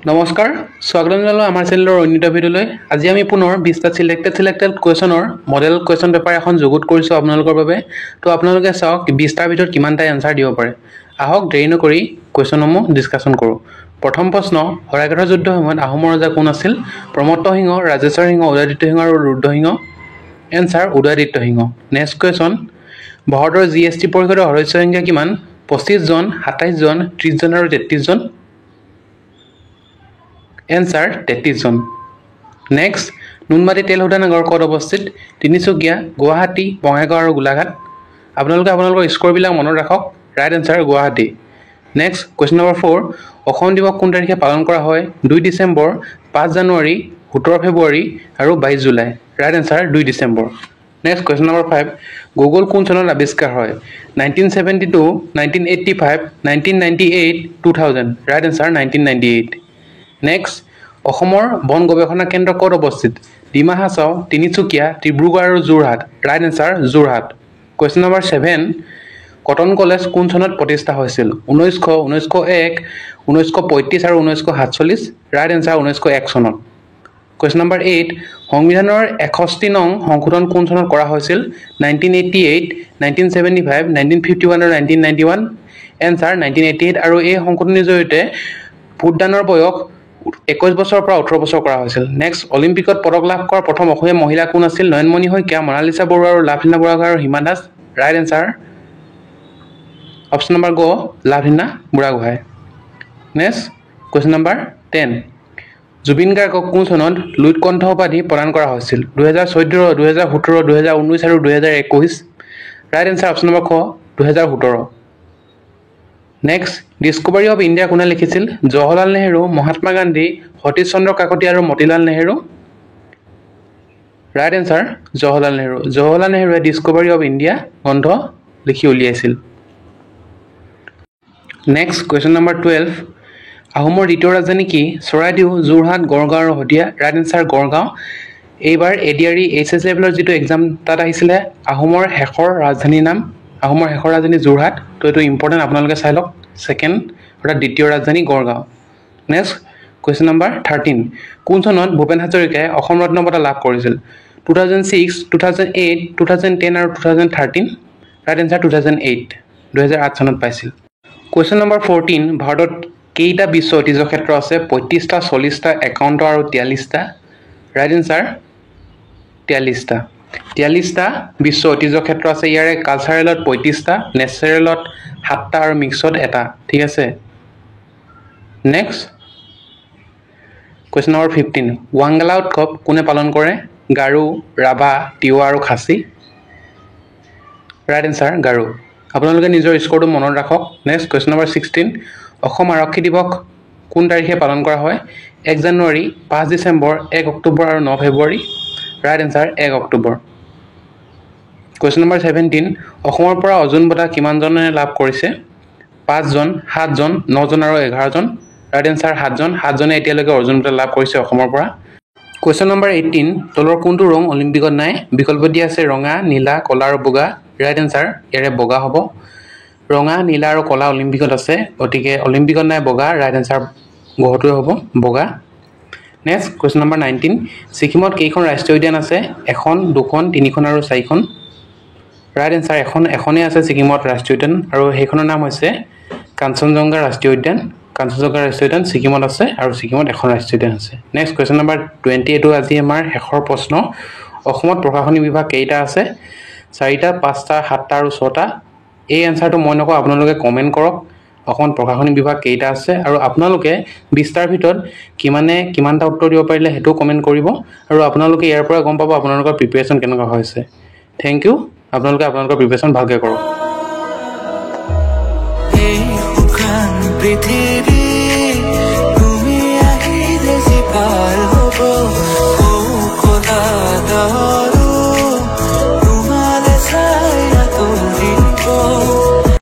নমস্কাৰ স্বাগতম জনালোঁ আমাৰ চেনেলৰ অন্য ভিডিঅ'লৈ। আজি আমি পুনৰ 20টা সিলেক্টেড কুৱেশ্যনৰ মডেল কুৱেশ্যন পেপাৰ এখন যুগুত কৰিছোঁ আপোনালোকৰ বাবে। তো আপোনালোকে চাওক 20টাৰ ভিতৰত কিমানটা এনসাৰ দিব পাৰে। আহক দেৰি নকৰি কুৱেশ্যনসমূহ ডিছকাশ্যন কৰোঁ। প্ৰথম প্ৰশ্ন, শৰাইঘাটৰ যুদ্ধৰ সময়ত আহোমৰ ৰজা কোন আছিল? প্ৰমত্ত সিংহ, ৰাজেশ্বৰ সিংহ, উদয়াদিত্য সিংহ আৰু ৰুদ্ৰসিংহ। এনসাৰ উদয়াদিত্য সিংহ। নেক্সট কুৱেশ্যন, ভাৰতৰ GST পৰিষদৰ সদস্য সংখ্যা কিমান? 25 জন, 27 জন, 30 জন আৰু 33 জন। এনসাৰ 33 জন। নেক্সট, নুনমাটি তেল শোধনাগাৰ ক'ত অৱস্থিত? তিনিচুকীয়া, গুৱাহাটী, বঙাইগাঁও আৰু গোলাঘাট। আপোনালোকে আপোনালোকৰ স্ক'ৰবিলাক মনত ৰাখক। Right answer Guwahati. Next question number 4, Assam দিৱস কোন তাৰিখে পালন কৰা হয়? 2 ডিচেম্বৰ, 5 জানুৱাৰী, 17 ফেব্ৰুৱাৰী আৰু 22 July. Right answer 2 December. Next question number 5, Google কোন চনত আৱিষ্কাৰ হয়? 1972, 1985, 1998, 2000। Right answer 1998। নেক্সট, অসমৰ বন গৱেষণা কেন্দ্ৰ ক'ত অৱস্থিত? ডিমা হাছাও, তিনিচুকীয়া, ডিব্ৰুগড় আৰু Jorhat. Right answer Jorhat. Question number 7, cotton college কোন চনত প্ৰতিষ্ঠা হৈছিল? 1900, 1901, 1935 আৰু 1947। ৰাইট এনসাৰ 1901 চনত। কুৱেশ্যন নম্বৰ 8, সংবিধানৰ 61 নং সংশোধন কোন চনত কৰা হৈছিল? 1988, 1975, 1951 আৰু 1991। এনসাৰ 1988 আৰু এই সংশোধনীৰ জৰিয়তে ভোটদানৰ বয়স 21 বছৰৰ পৰা 18 বছৰ কৰা হৈছিল। নেক্সট, অলিম্পিকত পদক লাভ কৰা প্ৰথম অসমীয়া মহিলা কোন আছিল? নয়নমণি শইকীয়া, মনালিছা বৰুৱা আৰু লাভলীনা বুঢ়াগোহাঁই আৰু Hima Das. Right answer option number গ, Lovlina Borgohain. Next question number 10, Zubeen গাৰ্গক কোন চনত লুইত কণ্ঠ উপাধি প্ৰদান কৰা হৈছিল? 2014, 2017, 2019 আৰু 2021। ৰাইট এনসাৰ অপশ্যন নম্বৰ খ, 2017। নেক্সট, ডিস্কভাৰী অফ ইণ্ডিয়া কোনে লিখিছিল? জৱাহৰলাল নেহৰু, মহাত্মা গান্ধী, সতীশ চন্দ্ৰ কাকতি আৰু মতিলাল নেহৰু। Right answer Jawaharlal Nehru. জৱাহৰলাল নেহৰুৱে ডিস্কভাৰী অফ ইণ্ডিয়া গ্ৰন্থ লিখি উলিয়াইছিল। নেক্সট কুৱেশ্যন নম্বৰ 12, আহোমৰ দ্বিতীয় ৰাজধানী কি? চৰাইদেউ, যোৰহাট, গড়গাঁও আৰু শদিয়া। Right answer Gargaon. এইবাৰ ADRE HS লেভেলৰ যিটো এক্সাম তাত আহিছিলে আহোমৰ শেষৰ ৰাজধানীৰ নাম, আহোমৰ শেষৰ ৰাজধানী যোৰহাট। তো এইটো ইম্পৰ্টেণ্ট, আপোনালোকে চাই লওক। ছেকেণ্ড অৰ্থাৎ দ্বিতীয় ৰাজধানী গড়গাঁও। নেক্সট কুৱেশ্যন নম্বৰ 13, কোন চনত ভূপেন হাজৰিকাই অসম ৰত্ন বঁটা লাভ কৰিছিল? 2006, 2008, 2010 আৰু 2013। ৰাইট এনসাৰ 2008, 2008 চনত পাইছিল। কুৱেশ্যন নম্বৰ 14, ভাৰতত কেইটা বিশ্ব ঐতিহ্য ক্ষেত্ৰ আছে? 35টা, 40টা, 51টা আৰু 43টা। Right answer 43টা। 43টা বিশ্ব ঐতিহ্য ক্ষেত্ৰ আছে। ইয়াৰে কালচাৰেলত 35টা, নেচাৰেলত 7টা আৰু মিক্সত 1টা। ঠিক আছে। নেক্সট কুৱেশ্যন নম্বৰ 15, ৱাংগালা উৎসৱ কোনে পালন কৰে? গাৰো, ৰাভা, তিৱা আৰু খাচী। Right answer Garo. আপোনালোকে নিজৰ স্ক'ৰটো মনত ৰাখক। নেক্সট কুৱেশ্যন নম্বৰ 16, অসম আৰক্ষী দিৱস কোন তাৰিখে পালন কৰা হয়? 1 জানুৱাৰী, 5 ডিচেম্বৰ, 1 অক্টোবৰ আৰু 9 February. Right answer 1 October. Question number 17, অসমৰ পৰা অৰ্জুন বঁটা কিমানজনে লাভ কৰিছে? 5 জন, 7 জন, 9 জন আৰু 11 জন। ৰাইট এনসাৰ 7 জন। 7 জনে এতিয়ালৈকে অৰ্জুন বঁটা লাভ কৰিছে অসমৰ পৰা। কুৱেশ্যন নম্বৰ 18, তলৰ কোনটো ৰং অলিম্পিকত নাই? বিকল্প দিয়া আছে ৰঙা, নীলা, ক'লা আৰু বগা। ৰাইট এনসাৰ ইয়াৰে বগা হ'ব। ৰঙা, নীলা আৰু ক'লা অলিম্পিকত আছে, গতিকে অলিম্পিকত নাই বগা। ৰাইট এনসাৰ গহটোৱে হ'ব বগা। নেক্সট কুৱেশ্যন নম্বৰ 19, ছিকিমত কেইখন ৰাষ্ট্ৰীয় উদ্যান আছে? 1, 2, 3 আৰু 4খন। ৰাইট এনসাৰ এখনেই আছে ছিকিমত ৰাষ্ট্ৰীয় উদ্যান, আৰু সেইখনৰ নাম হৈছে কাঞ্চনজংঘা ৰাষ্ট্ৰীয় উদ্যান। কাঞ্চনজংঘা ৰাষ্ট্ৰীয় উদ্যান ছিকিমত আছে, আৰু ছিকিমত এখন ৰাষ্ট্ৰীয় উদ্যান আছে। নেক্সট কুৱেশ্যন নম্বৰ 20, এইটো আজি আমাৰ শেষৰ প্ৰশ্ন। অসমত প্ৰশাসনিক বিভাগ কেইটা আছে? 4টা, 5টা, 7টা আৰু 6টা। এই এনসাৰটো মই নকওঁ, আপোনালোকে কমেণ্ট কৰক অসমত প্ৰশাসনিক বিভাগ কেইটা আছে, আৰু আপোনালোকে 20টাৰ ভিতৰত কিমানটা উত্তৰ দিব পাৰিলে সেইটোও কমেণ্ট কৰিব। আৰু আপোনালোকে ইয়াৰ পৰা গম পাব আপোনালোকৰ প্ৰিপেৰেশ্যন কেনেকুৱা হৈছে। Thank you. আপোনালোকে আপোনালোকৰ প্ৰিপেৰেশ্যন ভালকৈ কৰক।